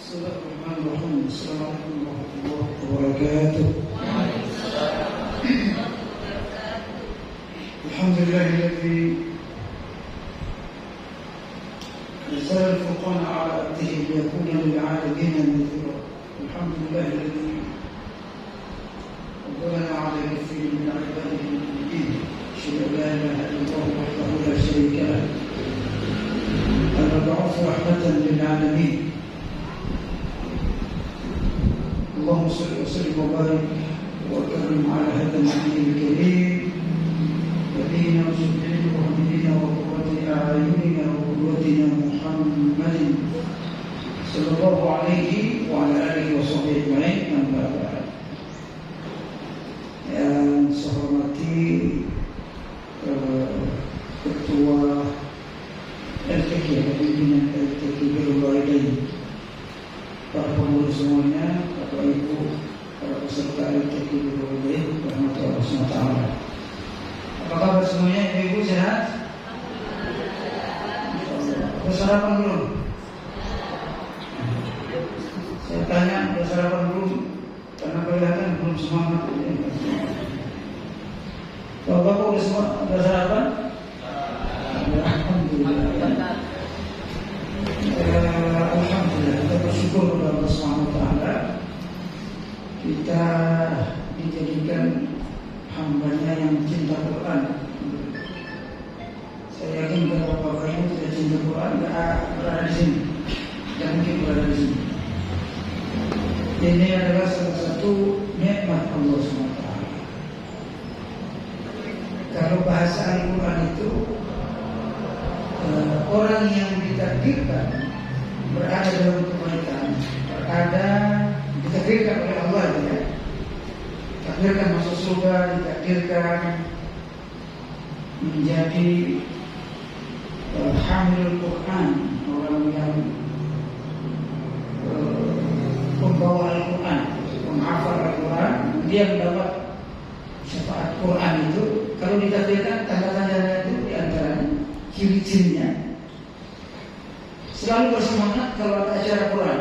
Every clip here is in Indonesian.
Bismillahirrahmanirrahim. Assalamualaikum warahmatullahi wabarakatuh. Alhamdulillahilladzi nazzala al-furqana 'ala 'abdihi liyakuna lil-'alamina nadhira. Alhamdulillahilladzi faddalana 'ala kathirin min 'ibadihi al-mu'minin. Asyhadu an la ilaha illallah wahdahu la syarika lahu. Al-mab'uts rahmatan lil-'alamin. اللهم صل وسلم وبارك وكرم على هذا النبي الكريم نبينا وشفيعنا وحبيبنا وقرة أعيننا وقدوتنا محمد صلى الله عليه وعلى آله وصحبه أجمعين. أما بعد. Yang saya hormati Ketua LTQ, Pimpinan LTQ Birul para pengurus semuanya, Bapak Ibu, para peserta LTQ Birul Rahmatullah SWT. Apa kabar semuanya? Ibu sehat? Udah sarapan belum? Saya tanya, udah sarapan belum? Karena kelihatan belum semangat. Bapak udah sarapan? Alhamdulillah. Alhamdulillah, kita bersyukur kepada Allah Subhanahu wa taala. Kita dijadikan hamba-Nya yang cinta Quran. Saya yakin kalau Bapak Ibu tidak cinta Quran, tidak berada di sini. Tidak mungkin berada di sini. Ini adalah salah satu nikmat Allah Subhanahu wa taala. Kalau bahasa Al-Quran itu orang yang ditakdirkan berada dalam kebaikan, berada ditakdirkan oleh Allah, ya. Ditakdirkan masuk surga, ditakdirkan menjadi hamilul Quran, orang yang pembawa Al-Quran, penghafal Al-Quran, dia mendapat syafaat Quran itu. Kalau ditakdirkan, tanda-tandanya itu diantaranya ciri-cirinya selalu bersemangat kalau ada acara Quran,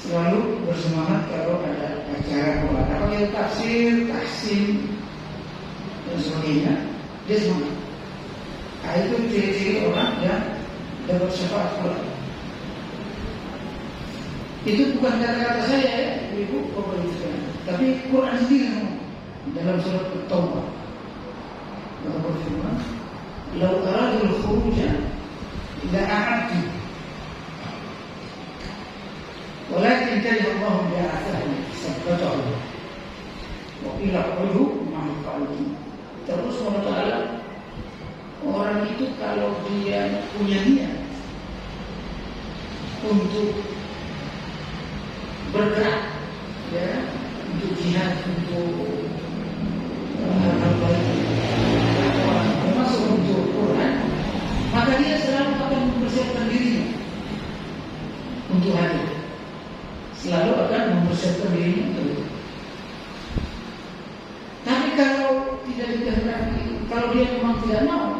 selalu bersemangat kalau ada acara Quran. Apakah itu tafsir, tahsin dan sebagainya, dia semangat. Nah, itu ciri-ciri orang yang dapat syafaat Quran. Itu bukan kata-kata saya, ya, Ibu, Bapak Ibu sekalian, tapi Quran sendiri dalam surat At-Taubah. Allah berfirman, "Lau aradul khuruja la a'addu, walakin kariha Allah bi'athahum sabbatahu wa qila qulu ma'al qa'idin." Terus Allah Ta'ala, orang itu kalau dia punya niat untuk bergerak, ya, untuk jihad, untuk hal-hal baik, termasuk untuk Quran, maka dia selalu akan mempersiapkan dirinya untuk hadir. Selalu akan mempersiapkan dirinya untuk itu. Tapi kalau tidak dikehendaki, kalau dia memang tidak mau,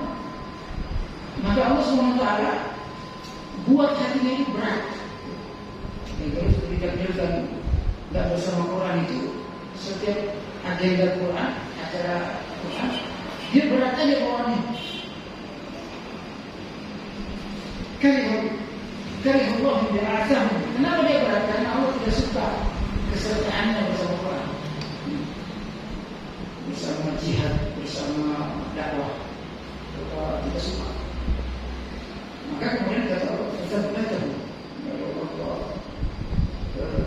maka Allah SWT buat hatinya itu berat. Terus ketika dia tidak bersama Quran itu, setiap agenda Quran, acara Quran, dia berat aja bawaannya. Karih Allah bi'athahum. Kenapa dia berat? Karena Allah tidak suka kesertaannya bersama Quran, bersama jihad, bersama dakwah. Allah tidak suka. Maka kemudian kata Allah,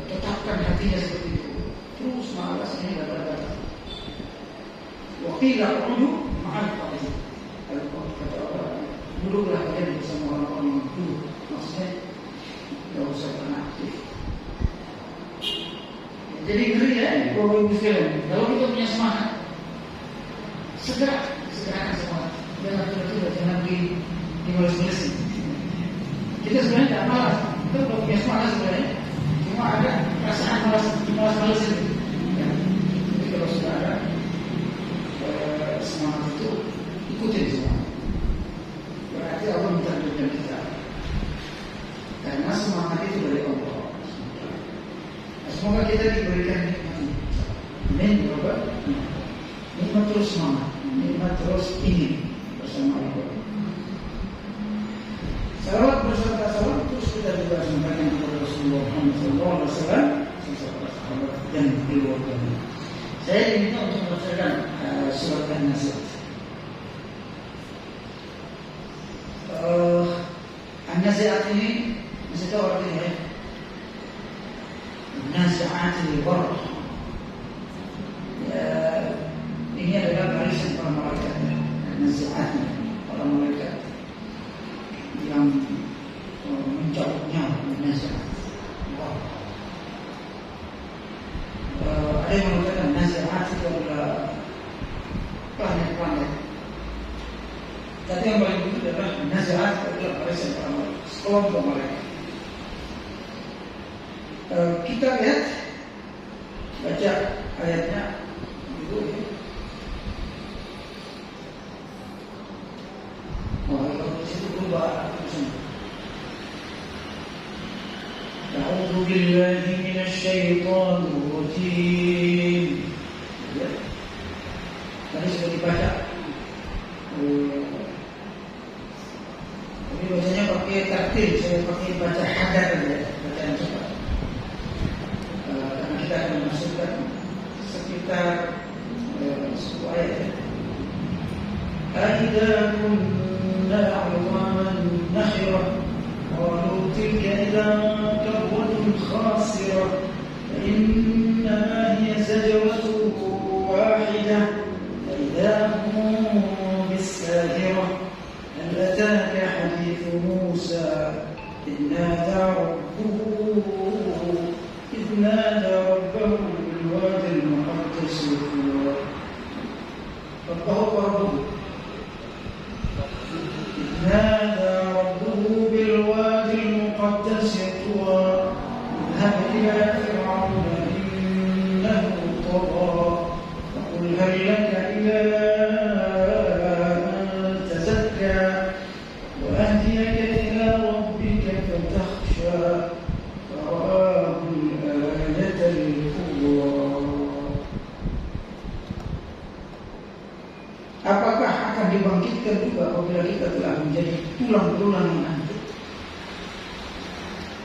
tetapkan hatinya seperti itu. Terus malas ini tidak berkata. Wakila qulu ma'al qa'idin. Al-Quran kata Allah, duduklah kalian bersama orang-orang yang duduk. Maksudnya tidak usah pernah aktif. Jadi ngeri, ya, Bapak Ibu sekalian. Kalau kita punya semangat, segerakan semangat. Jangan tiba-tiba, jangan dimalas-malas. Kita sebenarnya tidak malas. Kita sudah punya semangat sebenarnya. Cuma ada perasaan malas-malas itu. Ya. Jadi kalau sudah ada semangat itu, ikutin semangat. Berarti Allah mentakdirkan kita. kita diberikan nikmat ini. Amin, Bapak. Nikmat terus semangat, nikmat terus ingin bersama Allah. Salawat beserta salam terus kita juga sampaikan kepada Rasulullah Muhammad SAW, sahabat dan keluarganya. Saya diminta untuk membacakan surat An-Nazi'at. An-Nazi'at ini masih tahu artinya ya? An-Nazi'at al-Gharq. Ini adalah barisan para malaikat. An-Nazi'at, para malaikat yang mencabut nyawa. An-Nazi'at. Ada yang mengatakan Nazi'at itu adalah planet-planet. Tapi yang paling penting adalah Nazi'at adalah barisan para malaikat, sekelompok malaikat. Kita lihat, baca ayatnya dulu ya. Kalau di situ berubah tulisannya. A'udzu billahi minasy syaithanir rajim. Tadi sudah dibaca. Tapi bacanya pakai tartil, saya pakai baca hadar saja, bacaan cepat. Karena kita akan memasukkan sekitar 10 ayat. أَإِذَا كُنَّا عِظَامًا نَخِرَةً قَالُوا تِلْكَ إِذًا كَرَّةٌ خَاسِرَةٌ فَإِنَّمَا هِيَ زَجْرَةٌ وَاحِدَةٌ فَإِذَا هُم بِالسَّاهِرَةِ هَلْ أَتَاكَ حَدِيثُ مُوسَى إِذْ نَادَى رَبَّهُ بِالْوَادِ الْمُقَدَّسِ طُوًى نادى ربه بالوادي المقدس طوى اذهب إلى فرعون إنه طغى فقل هل لك إلى أن تزكى وأهديك إلى ربك فتخشى فرآه الآية الكبرى. Apakah akan dibangkitkan juga apabila kita telah menjadi tulang-tulang yang hancur?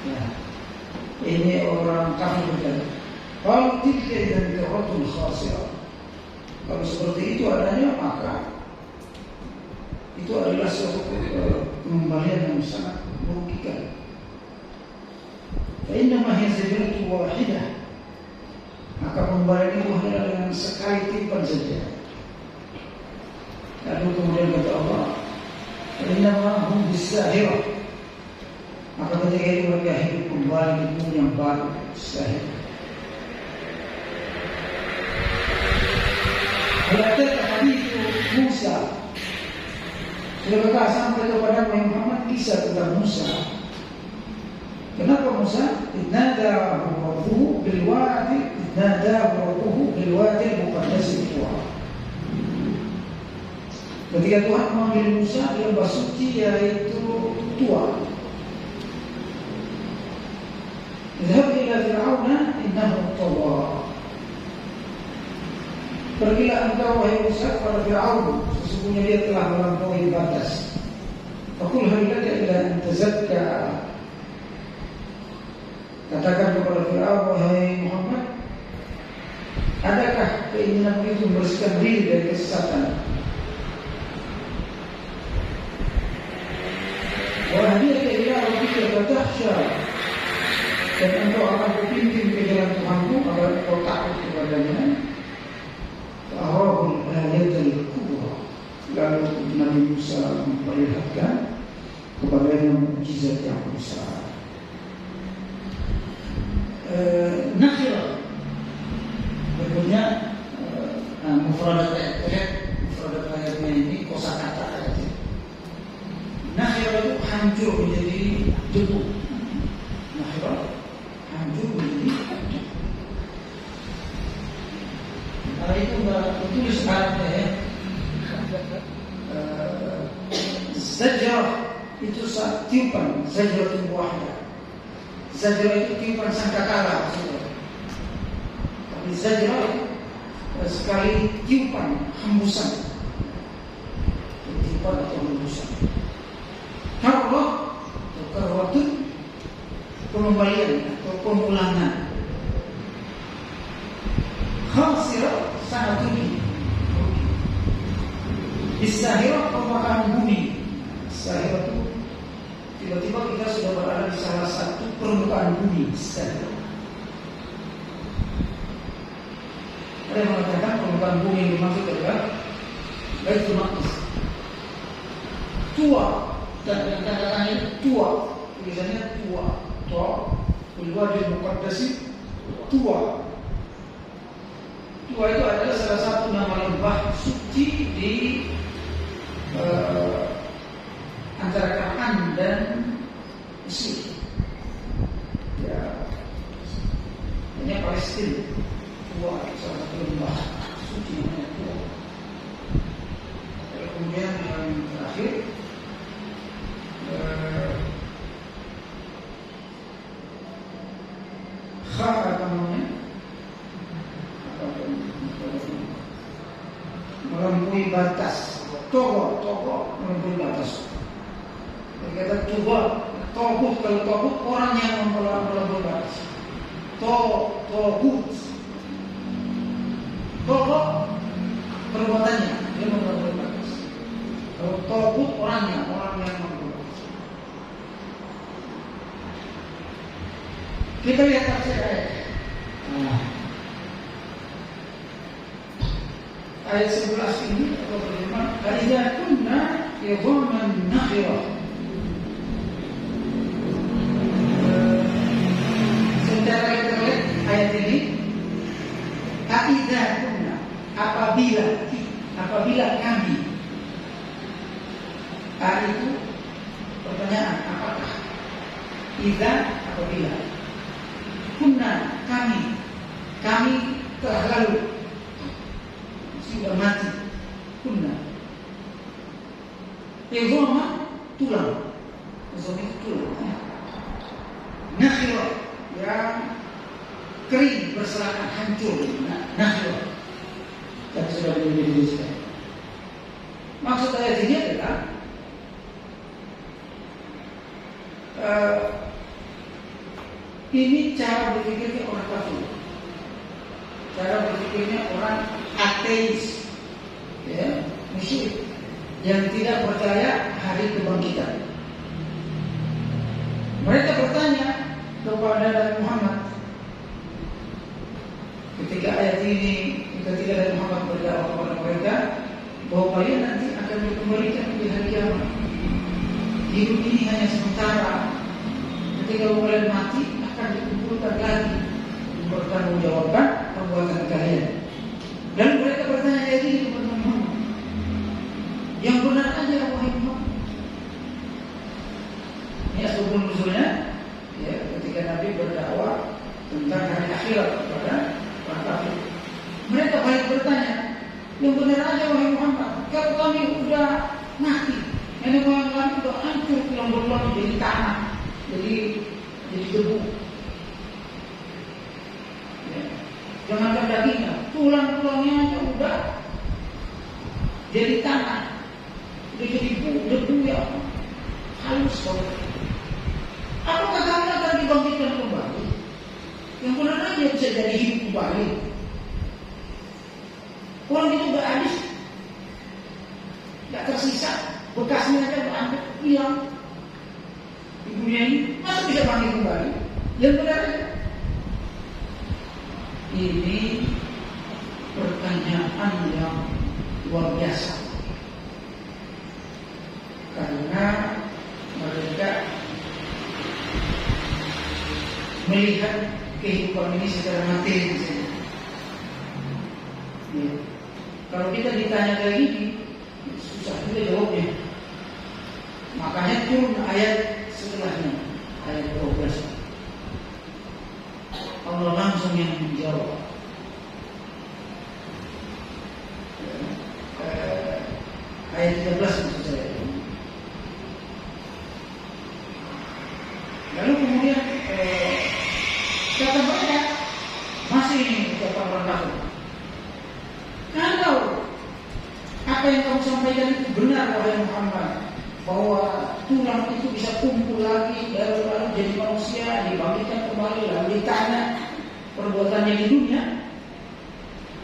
Ya, ini orang kafir berkata, kalau tilka idzan karratun khasirah. Kalau seperti itu adanya, maka itu adalah suatu pengembalian yang sangat merugikan. Fa inna ma hiya zajratun wahidah. Maka pengembalian itu hanya dengan sekali tiupan saja. Lalu kemudian kata Allah, "Innama hum bis-sahirah." Maka ketika itu mereka hidup kembali di dunia yang baru, sahir. Berarti hadis Musa. Sudah sampai kepada Muhammad kisah tentang Musa. Kenapa Musa? Nada rabbuhu bil wadi, nada rabbuhu bil wadi al-muqaddas tuwa. Ketika Tuhan memanggil Musa di lembah suci yaitu Tuwa. Idhab ila Fir'auna innahu tagha. Pergilah engkau wahai Musa kepada Fir'aun, sesungguhnya dia telah melampaui batas. Faqul hal laka ila an tazakka. Katakan kepada Fir'aun, wahai Muhammad, adakah keinginanmu itu membersihkan diri dari kesesatan? Wahdiaka ila rabbika fatakhsha. Dan engkau akan berpimpin ke jalan Tuhanmu agar engkau takut kepadanya. Fa'arahul ayatul kubra. Lalu Nabi Musa memperlihatkan kepadanya mukjizat yang besar. Nakhirah berikutnya mufradat ayatnya ini kosakata ayatnya. Nakhirah itu hancur menjadi debu. Nakhirah hancur menjadi debu. Nah itu tertulis Arabnya ya. Zajrah itu tiupan, zajrah itu wahidah. Zajrah itu tiupan sangkakala maksudnya. zajra sekali tiupan, hembusan. Tiupan atau hembusan. Karwah atau karwatun, pengembalian atau pemulangan. Khasirah sangat rugi. Bisahirah pembakaran bumi. Bisahirah itu tiba-tiba kita sudah berada di salah satu permukaan bumi. Bisahirah. Ada yang mengatakan permukaan bumi yang dimaksud adalah Baitul Maqdis. Tua dan kata-katanya tua. Tulisannya tua. Tua. Al-Wadi Muqaddasi tua. Tua itu adalah salah satu nama lembah suci di antara Kanaan dan Mesir. Ya, hanya Palestina. Tua, salah satu lembah suci namanya Tua. Kemudian yang terakhir, apa namanya? Melampaui batas. Togo melampaui batas. Kata togo, kalau togut orang yang melampaui batas. Togut perbuatannya dia melampaui batas. Kalau togut orang yang melampaui batas. Kita lihat tafsir ayat. Ayat 11 ini atau berfirman, "Idza kunna idhaman nakhirah." Secara kita lihat ayat ini, "Idza kunna," apabila kami. Itu pertanyaan, apakah? Idza apabila. Kunna kami telah lalu sudah mati. Kunna idhama tulang. Idhama itu tulang. Nakhirah yang kering, berserakan, hancur. Nakhirah. Dan sudah dijelaskan. Maksud ayat ini adalah ini cara berpikirnya orang kafir, cara berpikirnya orang ateis, ya, musyrik yang tidak percaya hari kebangkitan. Mereka bertanya kepada Nabi Muhammad ketika ayat ini, ketika Nabi Muhammad berdakwah kepada mereka bahwa kalian nanti akan dikembalikan di hari kiamat. Hidup ini hanya sementara. Ketika kalian mati akan dikumpulkan lagi, mempertanggungjawabkan perbuatan kalian. Dan mereka bertanya lagi kepada Muhammad, yang benar aja wahai Muhammad. Ini asbabun nuzulnya, ya, ketika Nabi berdakwah tentang hari akhirat kepada para kafir. Mereka balik bertanya, yang benar aja wahai Muhammad, kalau kami udah mati, nenek moyang kami udah hancur tulang-tulang jadi tanah, jadi debu. Ya. Jangankan dagingnya, tulang-tulangnya aja udah jadi tanah, udah jadi debu ya halus kok. Apakah kami akan dibangkitkan kembali? Yang benar aja bisa jadi hidup kembali. Orang itu udah habis, nggak tersisa, bekasnya aja udah hampir hilang di dunia ini. Masa bisa bangkit kembali? Yang benar aja. Ini pertanyaan yang luar biasa, karena mereka melihat kehidupan ini secara materi saja. Ya. Kalau kita ditanya kayak gini, susah juga jawabnya. Makanya turun ayat setelahnya, ayat 12. Allah langsung yang menjawab. Ayat 13 maksud saya. Lalu kemudian kata mereka, masih ini ucapan orang apa yang kamu sampaikan itu benar wahai Muhammad, bahwa tulang itu bisa kumpul lagi lalu jadi manusia, dibangkitkan kembali lalu ditanya perbuatannya di dunia.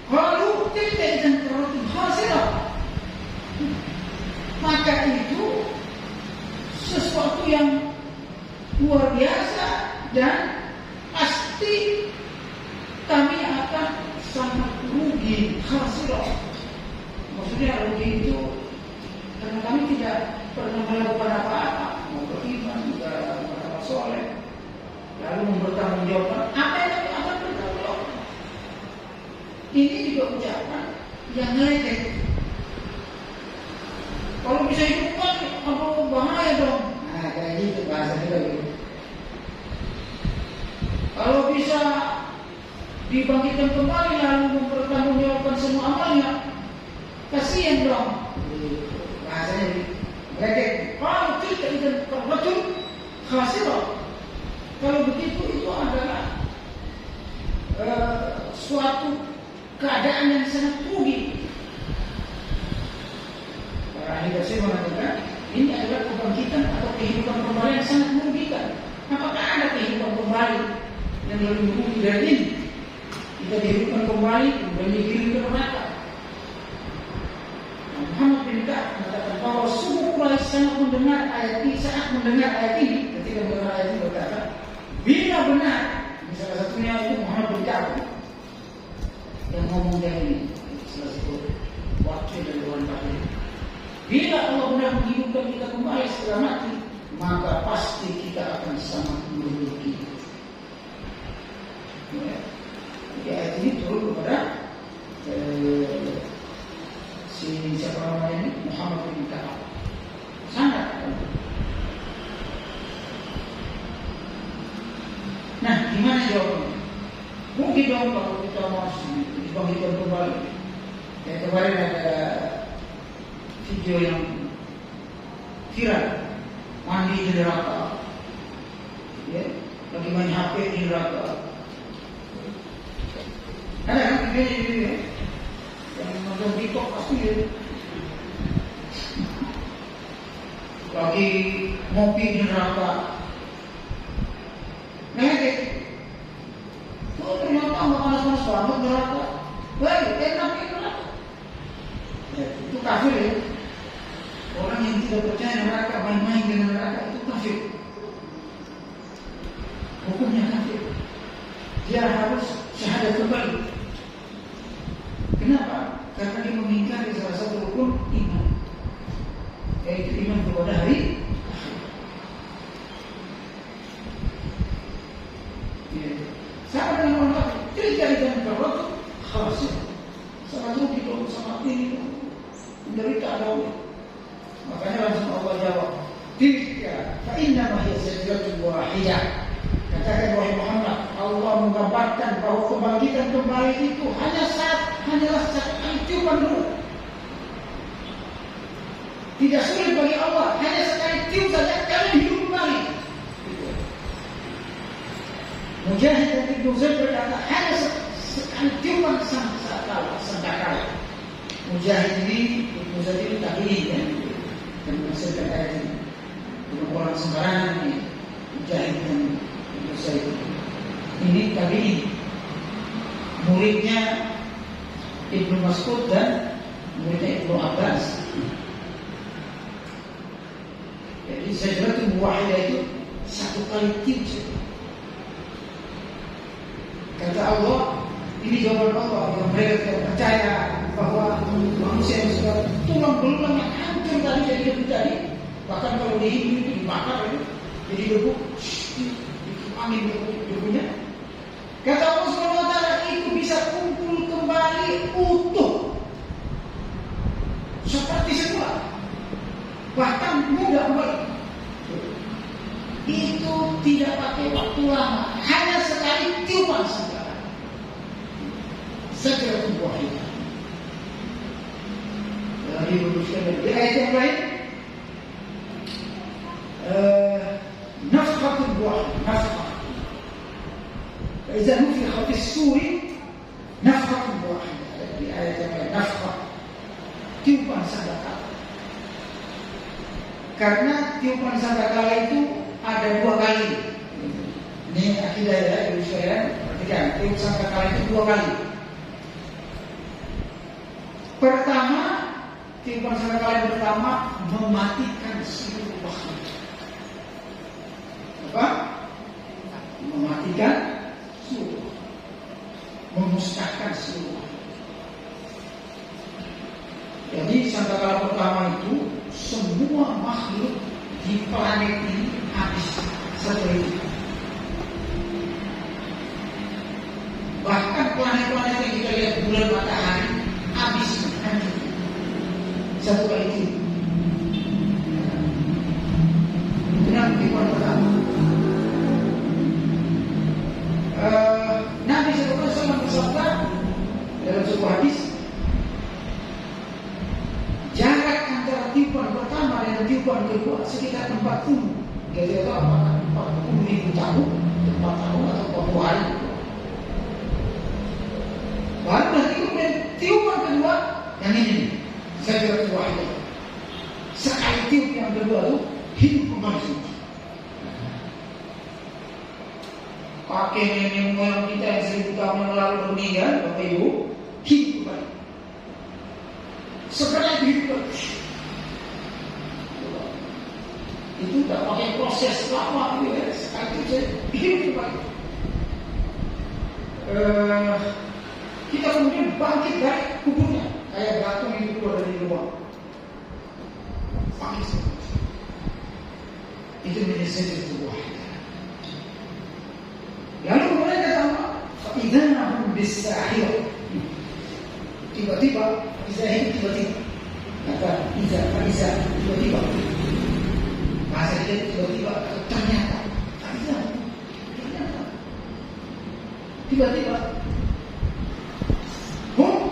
Kalau tidak dan terlalu hasil, maka itu sesuatu yang luar biasa dan pasti kami akan sangat rugi hasil. Maksudnya rugi itu karena kami tidak pernah melakukan apa-apa, mau beriman, juga beramal soleh, lalu mempertanggungjawabkan apa yang kami akan bertanggungjawab. Ini juga ucapan yang ledek. Kalau bisa hidup kan apa bahaya dong. Nah kayak gitu bahasanya gitu. Kalau bisa dibangkitkan kembali lalu mempertanggungjawabkan semua amalnya, kasihan dong. Bahasanya ledek. Kalau tidak itu terwujud hasil. Kalau begitu itu adalah suatu keadaan yang sangat rugi. Para ahli tafsir mengatakan ini adalah kebangkitan atau kehidupan kembali yang sangat merugikan. Apakah ada kehidupan kembali yang lebih merugi dari ini? Kita dihidupkan kembali dan dikirim ke neraka. Muhammad bin Ka'ab mengatakan bahwa sungguh Quraisy sangat mendengar ayat ini, ketika mendengar ayat ini berkata, bila benar, salah satunya itu Muhammad bin Ka'ab yang ngomong dari ini, salah satu wakil dari orang kafir. Bila Allah benar menghidupkan kita kembali setelah mati, maka pasti kita akan sangat merugi. Ya. Jadi ayat ini turun kepada siapa namanya ini? Muhammad bin Ka'ab. Sangat. Nah, gimana jawabannya? Mungkin dong kalau kita masih dibangkitkan kembali. Ya, kemarin ada video yang viral, mandi di neraka, ya, lagi main HP di neraka. Ada kan videonya ya? Yang nonton TikTok pasti ya. Lagi ngopi di neraka. Ngedek. Oh ternyata nggak panas-panas banget neraka. Wah enak di neraka. Ya, itu kafir ya. Orang yang tidak percaya neraka, main-main dengan neraka itu kafir. Hukumnya kafir. Dia harus syahadat kembali. Kenapa? Karena dia mengingkari salah satu rukun iman, yaitu iman kepada hari akhir. Ya. Sama dengan orang kafir, tidak dan berbuat khasir. Sangat rugi dong, sangat ini menderita dong. Makanya langsung Allah jawab, tilka fa inna ma hiya sajdatun wahidah. Katakan wahai Muhammad, Allah menggambarkan bahwa kebangkitan kembali itu hanyalah satu kali tiupan dulu. Tidak sulit bagi Allah, hanya sekali tiup saja kalian hidup kembali. Mujahid dan Ibnu Zaid berkata hanya sekali tiupan sangkakala. Mujahid ini, Ibnu Zaid ini tabi'in ya, dan menafsirkan ayat ini. Bukan orang sembarangan ini, Mujahid dan Ibnu Zaid ini tabi'in, muridnya Ibnu Mas'ud dan muridnya Ibnu Abbas. Jadi sajdatun wahidah itu satu kali tiup saja. Kata Allah, ini jawaban Allah yang mereka tidak percaya bahwa manusia yang sudah tulang belulang yang hancur tadi jadi debu tadi, bahkan kalau dihidup itu dibakar itu jadi debu, angin debunya. Kata Allah Subhanahu wa taala itu bisa kumpul kembali utuh seperti semula, bahkan mudah kembali. Itu tidak pakai waktu lama, hanya sekali tiupan saja. Sajdatun wahidah. Dari berusaha di ayat yang lain, nafkhatul wahidah, nafkhah. Jika nufikha fis suri, nafkhatul wahidah. Di ayat yang lain, nafkhah. Tiupan Karena tiupan sangkakala itu ada 2 kali. Ini akidah ya, ibu sekalian. Perhatikan, tiup sangkakala itu 2 kali. Pertama, tiupan sangkakala yang pertama mematikan seluruh makhluk. Apa? Mematikan seluruh, memusnahkan seluruh. Jadi sangkakala pertama itu semua makhluk di planet ini habis seperti itu. Bahkan planet-planet yang kita lihat bulan matahari habis hancur satu kali itu. Kenapa tiupan pertama? Nabi SAW bersabda dalam sebuah hadis, jarak antara tiupan pertama dan tiupan kedua sekitar 40. Jadi itu apakah 40.000 tahun, 4 tahun atau 40 hari. Baru nanti kemudian tiupan kedua yang ini, saya kira sebuah itu. Sekali tiup yang kedua itu hidup kembali semua. Pakai nenek moyang kita yang 1000 tahun yang lalu meninggal, Bapak Ibu, hidup kembali. Sebenarnya hidup kembali. Itu tidak pakai proses lama, ya. Sekali itu hidup kembali. Kita kemudian bangkit dari kuburnya, kayak batu yang keluar dari lubang. Bangkit semua. Itu menjadi sebuah. Lalu kemudian kata Allah, "Fa'idhanahum bis-sahir." Tiba-tiba, Israel tiba-tiba. Kata Iza, tiba-tiba. Bahasa dia tiba-tiba, ternyata. Tiba-tiba.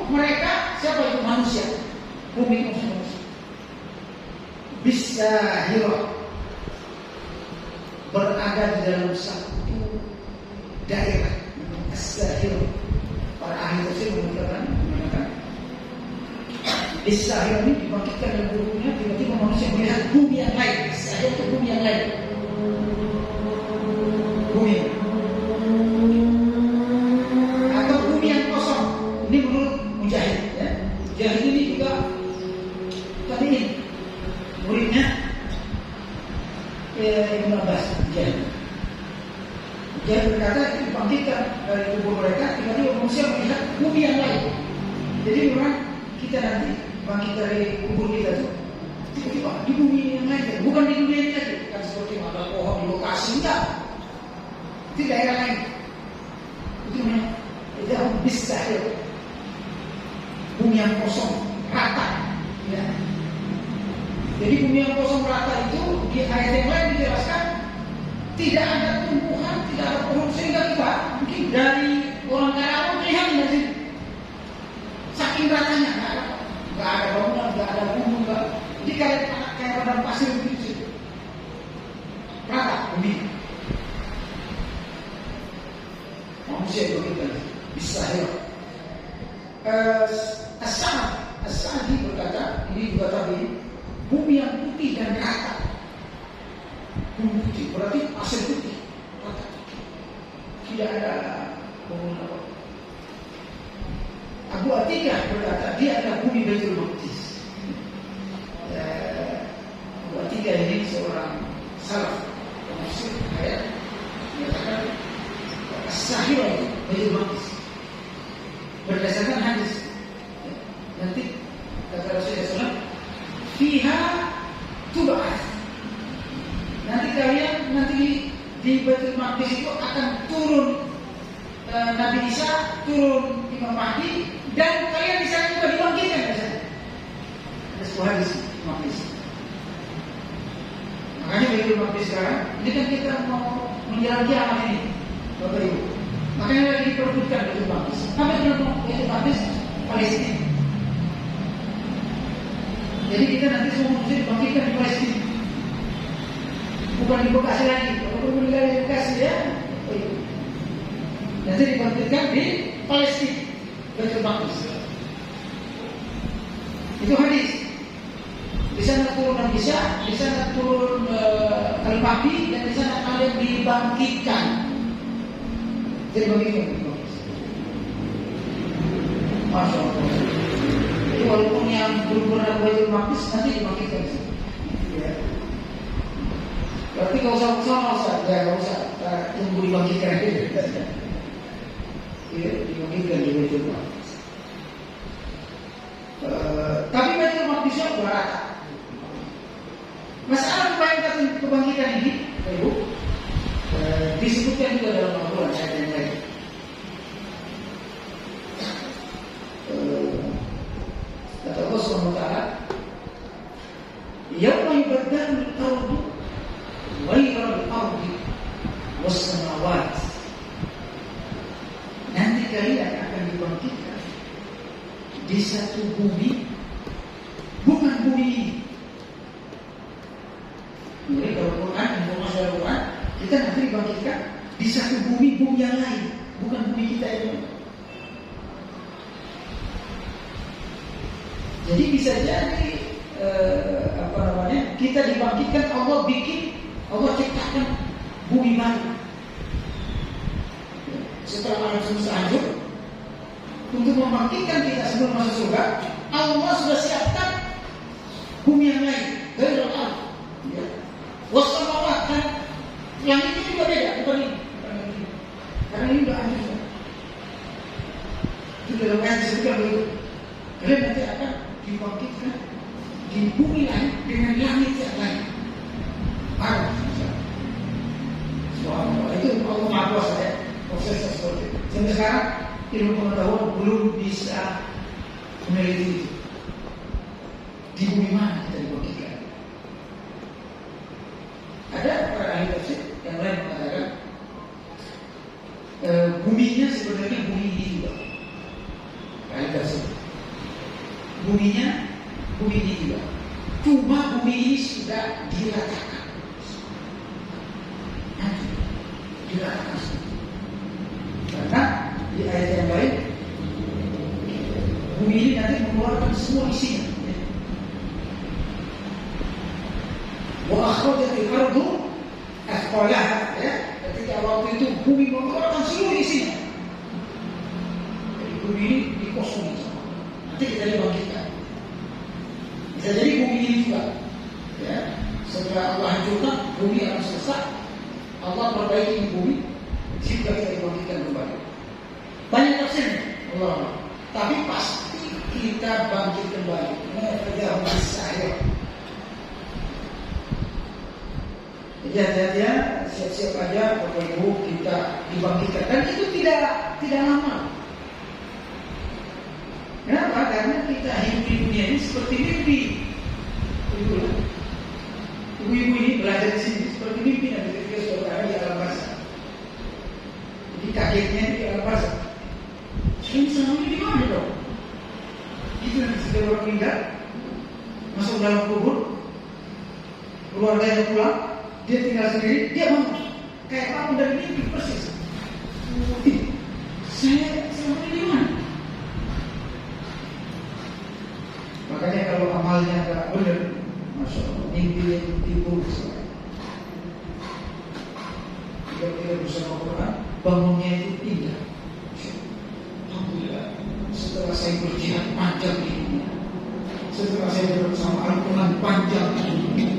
Mereka, siapa itu manusia? Bumi manusia. Bis-sahir. Berada di dalam satu daerah as-sahir. Para ahli tafsir mengatakan as-sahir ini dibangkitkan dari burungnya, tiba-tiba manusia melihat bumi yang lain. As-sahir itu bumi yang lain. Bumi atau bumi yang kosong. Ini menurut Mujahid, ya. Mujahid ini juga tadi ini muridnya Ibn Abbas. Dia berkata itu dibangkitkan dari kubur mereka, tiba-tiba manusia melihat bumi yang lain. Jadi memang kita nanti bangkit dari kubur kita itu tiba-tiba di bumi yang lain, bukan di dunia ini lagi. Kan seperti ada pohon di lokasi, enggak. Di daerah lain. Itu namanya itu bis-sahir. Bumi yang kosong, rata. Ya. Jadi bumi yang kosong rata itu di ayat yang lain dijelaskan tidak ada tumbuhan, tidak ada pohon, sehingga kita mungkin dari orang Karawang melihat dari sini. Saking ratanya, nggak ada bangunan, nggak ada gunung, nggak. Jadi kayak padang pasir begitu, rata bumi. Manusia itu kita bisa ya. As-Sa'di berkata, ini juga tadi bumi yang putih dan rata. Bumi putih berarti pasir putih, rata. Tidak ada bangunan apa. Abu Atiyah berkata dia adalah bumi Baitul Maqdis. Abu Atiyah ini seorang salaf penafsir ayat menyatakan as-sahir itu Baitul Maqdis berdasarkan hadis. Nanti kata Rasulullah SAW, fiha tub'ats. Nanti kalian di Baitul Maqdis itu akan turun Nabi Isa, turun Imam Mahdi, dan kalian di sana juga dibangkitkan di sana. Ada sebuah hadis Maqdis. Makanya Baitul Maqdis sekarang, ini kan kita mau menjelang kiamat ini, Bapak Ibu. Makanya lagi diperbutkan Baitul Maqdis. Apa itu Baitul Maqdis? Palestina. Jadi kita nanti semua manusia dibangkitkan di Palestina, bukan di Bekasi lagi. Kalau meninggal di Bekasi ya, nanti dibangkitkan di Palestina, Baitul Maqdis. Itu hadis. Di sana turun Nabi Isa, di sana turun di sana kalian dibangkitkan. Jadi bangkitkan. Masya Allah. Jadi walaupun yang belum pernah Baitul Maqdis nanti dibangkitkan. Ya. Berarti kalau usah, nggak usah tunggu dibangkitkan aja. Ya, dibangkitkan di Baitul Maqdis. Tapi Baitul Maqdisnya udah rata. Masalah kebangkitan ini, Ibu, disebutkan juga dalam Al-Quran ayat yang lain. Kata Allah SWT, "Yauma yubaddalul ardu ghairal ardi was samawat." Nanti kalian akan dibangkitkan di satu bumi, bukan bumi ini. Jadi kalau Quran, informasi Al-Quran, kita nanti dibangkitkan di satu bumi yang lain, bukan bumi kita ini. Jadi bisa jadi kita dibangkitkan, Allah ciptakan bumi baru. Setelah alam semesta hancur, untuk membangkitkan kita sebelum masuk surga, Allah sudah siapkan bumi yang lain, ghairul ardh. Wassamawat, kan yang ini juga beda, bukan ini. Karena ini sudah hancur. Itu dalam ayat disebutkan begitu. Kalian nanti akan dibangkitkan di bumi lain dengan langit yang lain. Baru. Itu Allah Maha Kuasa ya. Prosesnya seperti itu. Sampai sekarang ilmu pengetahuan belum bisa meneliti itu. Di bumi mana kita dibangkitkan? Ada para ahli tafsir yang lain mengatakan buminya sebenarnya bumi ini juga. Ahli tafsir, buminya bumi ini juga. Cuma bumi ini sudah diratakan. Diratakan. Karena di ayat yang lain, bumi ini nanti mengeluarkan semua isinya. Wa akhrajatil ardu athqalaha, ya. Ketika waktu itu bumi mengeluarkan seluruh isinya. Jadi bumi ini dikosongi sama. Nanti kita dibangkitkan. Bisa jadi bumi ini juga, ya. Setelah Allah hancurkan, bumi akan selesai. Allah perbaiki bumi, jika kita dibangkitkan kembali. Banyak tafsirnya, Allah. Tapi pasti kita bangkit kembali. Ini saya. Jadi hati-hati ya, siap-siap aja Bapak Ibu kita dibangkitkan. Dan itu tidak lama. Kenapa? Karena kita hidup di dunia ini seperti mimpi. Ibu-ibu ini belajar di sini seperti mimpi, nanti ketika sudah berada di alam barzah. Jadi kagetnya di alam barzah. Ini selama ini di mana dong? Itu nanti setiap orang meninggal, masuk dalam kubur, keluarganya pulang, dia tinggal sendiri, dia bangun kayak bangun dari mimpi persis. Saya selama ini di mana? Makanya kalau amalnya agak benar, Masya Allah, mimpi yang timbul kita bersama Quran, bangunnya itu indah. Alhamdulillah, setelah saya berjihad panjang di dunia, setelah saya bersama Al-Quran panjang di dunia,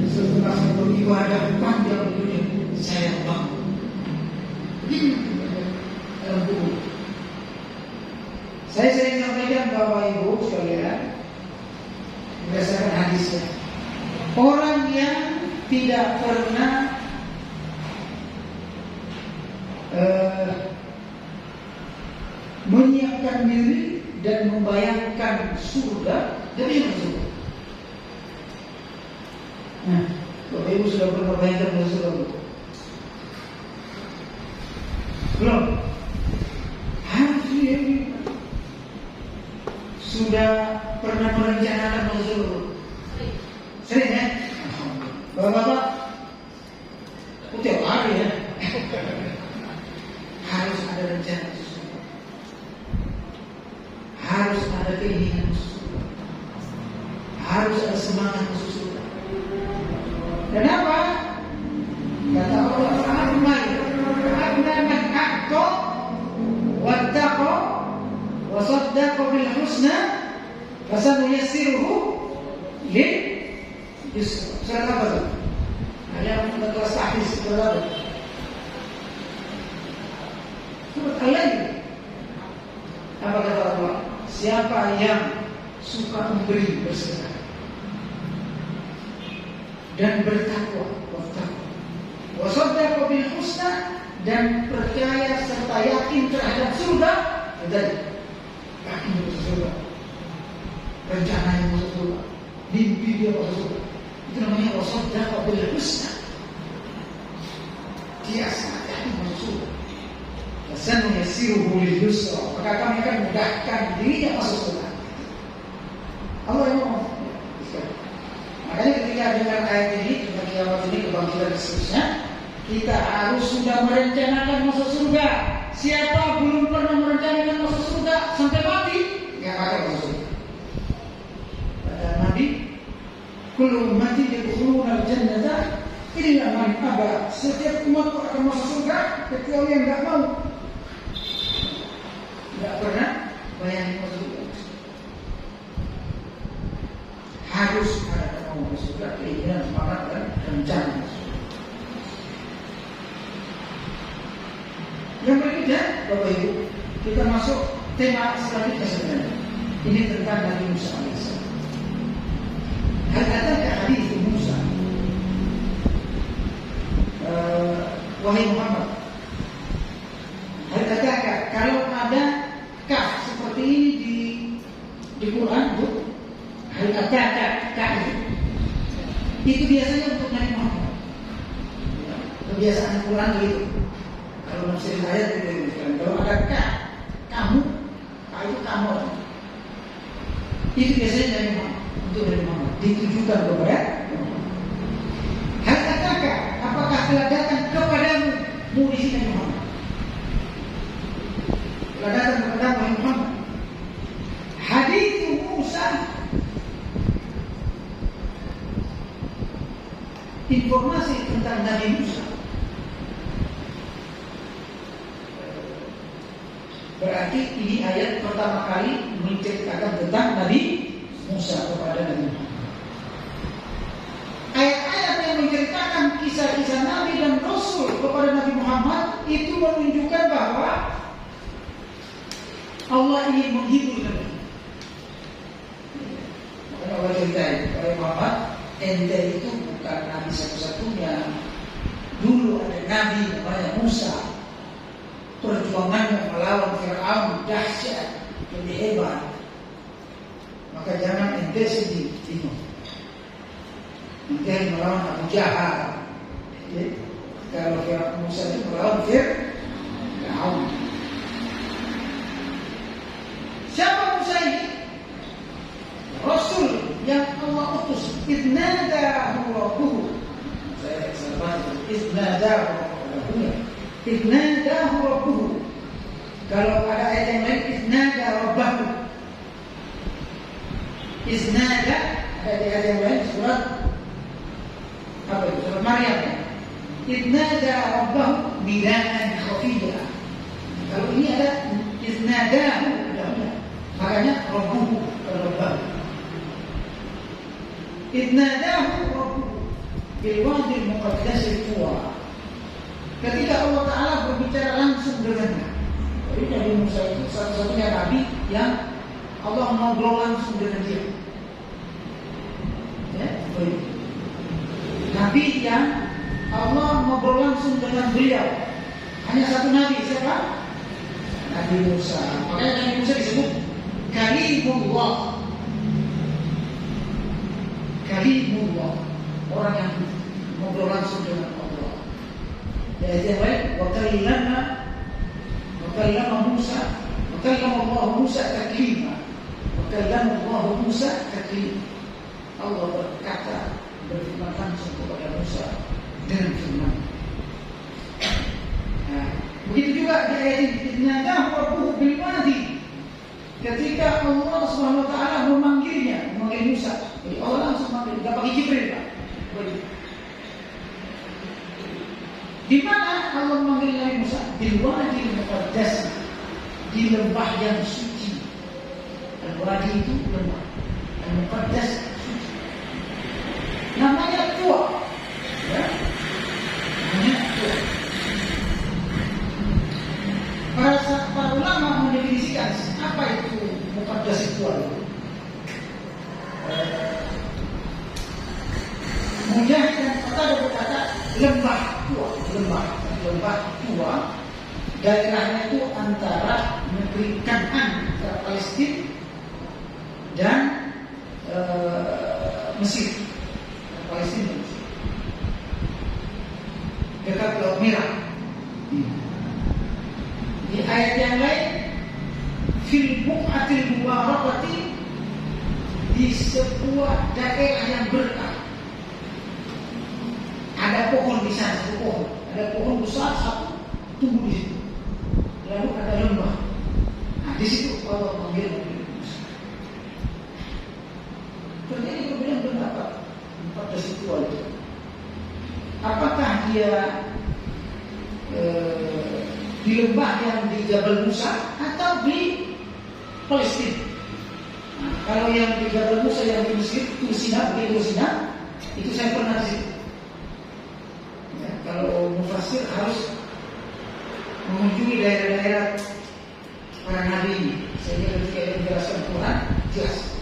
setelah saya beribadah panjang di dunia, saya bangun. Begini dalam tubuh. Saya sering sampaikan Bapak Ibu sekalian, berdasarkan hadisnya, orang yang tidak pernah menyiapkan diri dan membayangkan surga, dia bisa masuk surga. Nah, Bapak Ibu sudah pernah bayangkan masuk surga belum? Belum? Harus dia sudah pernah merencanakan masuk surga? Sering ya? Bapak-bapak, tiap hari ya. Harus ada rencana masuk surga. Harus ada keinginan masuk surga. Harus ada semangat masuk surga. Kenapa? Kata Allah, "Fa'amma man a'ta wattaqa wa saddaqa bil husna fasanuyassiruhu lil yusra." Surat apa itu? Yang kelas hadis surat apa? Surat Al-Lail. Apa kata Allah? Siapa yang suka memberi, bersedekah dan bertakwa, wa saddaqa bil husna, dan percaya serta yakin terhadap surga, dan yakin masuk surga, rencana yang masuk surga, mimpi dia masuk surga, itu namanya wa saddaqa bil husna. Dia sangat yakin masuk surga. Fasanuyassiruhu lil yusra, maka kami akan mudahkan dirinya masuk surga. Allah yang ngomong. Makanya ketika dengar ayat ini, tentang kiamat ini, kebangkitan dan seterusnya, kita harus sudah merencanakan masuk surga. Siapa belum pernah merencanakan masuk surga sampai mati, nggak akan masuk surga. Kata Nabi, kullu ummati yadkhuluna al-jannata illa man aba. Setiap umat akan masuk surga kecuali yang nggak mau. Nggak pernah bayangin masuk surga. Harus ada mau masuk surga, keinginan, semangat dan rencana. Yang berikutnya, Bapak Ibu, kita masuk tema selanjutnya sebenarnya. Ini tentang Nabi Musa alaihissalam. Hal adakah hadis Musa? Wahai Muhammad, hal adakah kalau ada kaf seperti ini di Quran, Bu? Hal adakah kaf itu biasanya untuk Nabi Muhammad. Kebiasaan Quran begitu. Kalau menafsir ayat itu, kalau ada kamu, itu kamu. Itu biasanya dari Muhammad, untuk dari Muhammad, ditujukan kepada Muhammad. Hal adakah, apakah telah datang kepadamu, di sini Muhammad? Telah datang kepadamu Muhammad. Hadis Musa, informasi tentang Nabi Musa. Berarti ini ayat pertama kali menceritakan tentang Nabi Musa kepada Nabi Muhammad. Ayat-ayat yang menceritakan kisah-kisah Nabi dan Rasul kepada Nabi Muhammad itu menunjukkan bahwa Allah ingin menghibur Nabi. Makanya Allah ceritain kepada Muhammad, ente itu bukan Nabi satu-satunya. Dulu ada Nabi namanya Musa. Perjuangannya melawan Fir'aun dahsyat, lebih hebat. Maka jangan ente sedih, ente melawan Abu Jahal. Kalau Fir'aun Musa itu melawan Fir'aun. Siapa Musa ini? Rasul yang Allah utus. Idnadahu rabbuhu. Saya sabar. Idnadahu rabbuhu. Idnadahu rabbuhu. Kalau ada ayat yang lain, idnada rabbahu. Idnada, ada ayat yang lain surat apa itu? Surat Maryam. Idnada rabbahu nidaan khafiyya. Kalau ini ada idnadahu, makanya rabbuhu, rabbahu. Idnadahu rabbuhu bil wadi al-muqaddas al-Tuwa. Ketika Allah Ta'ala berbicara langsung dengannya. Jadi Nabi Musa itu satu-satunya Nabi yang Allah ngobrol langsung dengan dia. Ya, Nabi yang Allah ngobrol langsung dengan beliau. Hanya satu Nabi, siapa? Nabi Musa. Makanya Nabi Musa disebut Kalimullah. Kalimullah, orang yang ngobrol langsung dengan Allah. Ayat yang lain, wa kallama Musa, wa kallama Allah Musa taklima, wa kallama Allah Musa taklima. Allah berkata, berfirman langsung kepada Musa dengan firman. Nah, begitu juga di ayat ini, idnadahu rabbuhu bil wadi. Ketika Allah Subhanahu wa taala memanggil Musa. Jadi Allah langsung manggil, enggak pakai Jibril, Pak. Di mana Allah memanggil Nabi Musa? Di Wadil Muqaddas, di lembah yang suci. Al-Wadi itu lembah, Al-Muqaddas suci. Namanya Tua, ya? Namanya Tua. Para ulama mendefinisikan apa itu Muqaddas Tua itu. Mujahid dan Qatada berkata lembah tua, daerahnya itu antara negeri Kan'an ke Palestina dan Mesir, Palestina dan Mesir, dekat Laut Merah. Di ayat yang lain, fil buq'atil mubarakati, di sebuah daerah yang berkah. Ada pohon di sana, ada pohon besar satu tumbuh di situ. Lalu ada lembah. Nah, di situ Allah memanggil Nabi Musa. Terjadi perbedaan pendapat pada situasi itu. Apakah dia di lembah yang di Jabal Musa atau di Palestina? Nah, kalau yang di Jabal Musa yang di Mesir, Tursina, itu saya pernah di situ. Kalau mufasir harus mengunjungi daerah-daerah para nabi ini, sehingga ketika yang menjelaskan Quran jelas.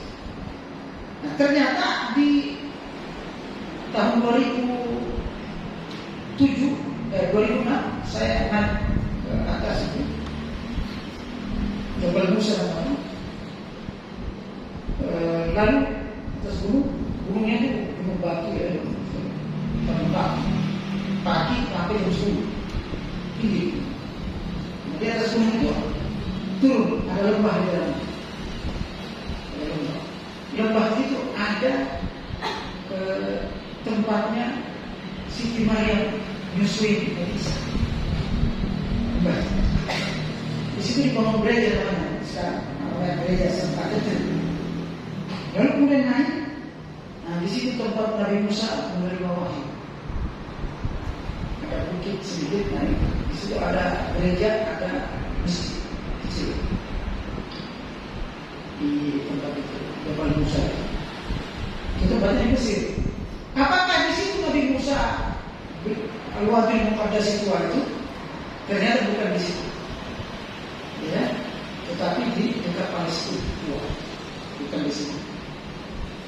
Nah, ternyata di tahun 2006 saya naik ke atas itu Jabal Musa namanya. Lalu atas gunungnya itu gunung batu ya, pagi sampai jam 10 tinggi. Di atas gunung itu turun, ada lembah di dalam. Lembah itu ada tempatnya Siti Maryam nyusuin Nabi Isa. Di situ dibangun gereja namanya sekarang, namanya gereja Sempat itu. Lalu kemudian naik, nah di situ tempat Nabi Musa menerima wahyu. Ada bukit sedikit naik, di situ ada gereja, ada masjid kecil di tempat itu, Jabal Musa. Itu banyak Mesir. Apakah di situ Nabi Musa Al-Wadil Muqaddas itu? Ternyata bukan di situ, ya, tetapi di dekat Palestina, bukan di situ.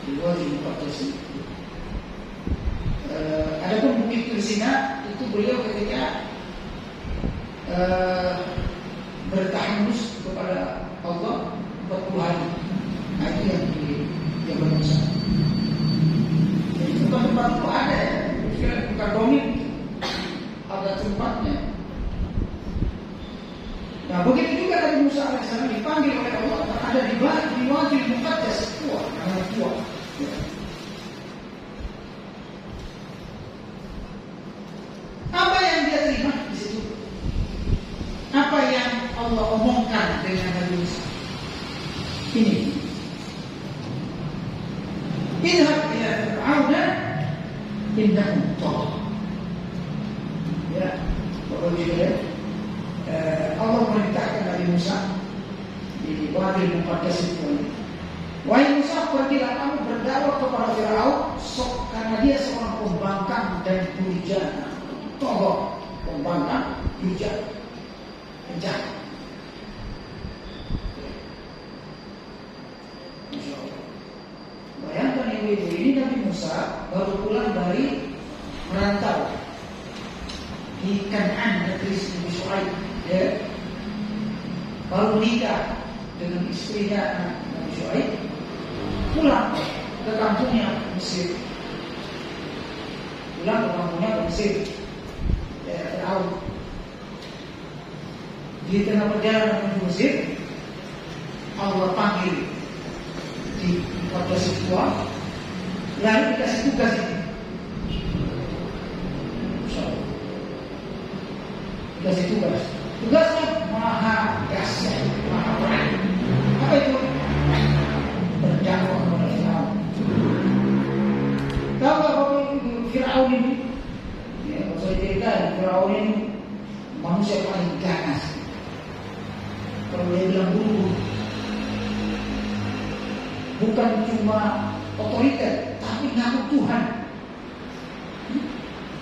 Di Wadil Muqaddas itu. Adapun Bukit Tursina itu beliau ketika bertahanus kepada Allah 40 hari. Nah, itu yang di Jabal Musa. Jadi tempat-tempat itu ada ya, bukan domik, ada tempatnya. Nah, begitu juga Nabi Musa AS dipanggil oleh Allah, ada di Wadil Muqaddas Tua, namanya Tua. Apa yang dia terima di situ? Apa yang Allah omongkan dengan Nabi Musa? Ini. Idhab ila Fir'auna innahu tagha. Ya, pokoknya Allah memerintahkan Nabi Musa di Wadil Muqaddas itu. Wahai Musa, pergilah kamu berdakwah kepada Firaun, karena dia seorang pembangkang dan durjana. Togok, pembangkang, durjana, penjahat. Bayangkan ibu-ibu, ini Nabi Musa baru pulang dari merantau di Kan'an, negeri Nabi Syuaib, ya. Baru nikah dengan istrinya Nabi Syuaib, pulang ke kampungnya Mesir, pulang ke kampungnya Mesir, daerah Firaun. Di tengah perjalanan menuju Mesir, Allah panggil di 14 tua, lalu dikasih tugas ini. Dikasih tugas. Tugasnya maha dahsyat, maha berat. Apa itu? Berdakwah kepada Firaun. Tahu nggak Firaun ini? Ya, kalau saya cerita ceritain Firaun ini manusia paling ganas. Kalau dia bilang dulu, bukan cuma otoriter, tapi ngaku Tuhan.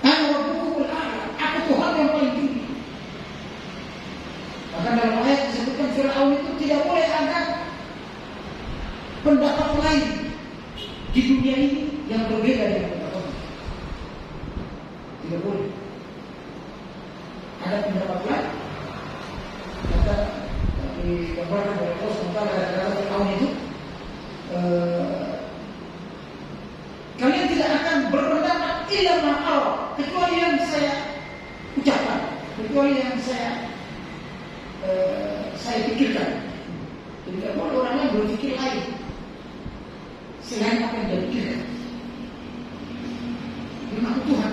Ana rabbukumul a'la, aku Tuhan yang paling tinggi. Maka dalam ayat disebutkan Firaun itu tidak boleh ada pendapat lain di dunia ini yang berbeda dengan pendapat Allah. Tidak boleh ada pendapat lain. Kata digambarkan oleh Allah sementara kata Firaun itu, kalian tidak akan berpendapat illa ma'al, kecuali yang saya ucapkan, kecuali yang saya pikirkan. Jadi tidak boleh orang lain berpikir lain selain apa yang dia pikirkan. Ini aku Tuhan.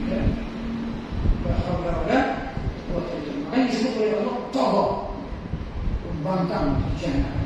Ya. Makanya disebut oleh Allah Togo, pembangkang jannah.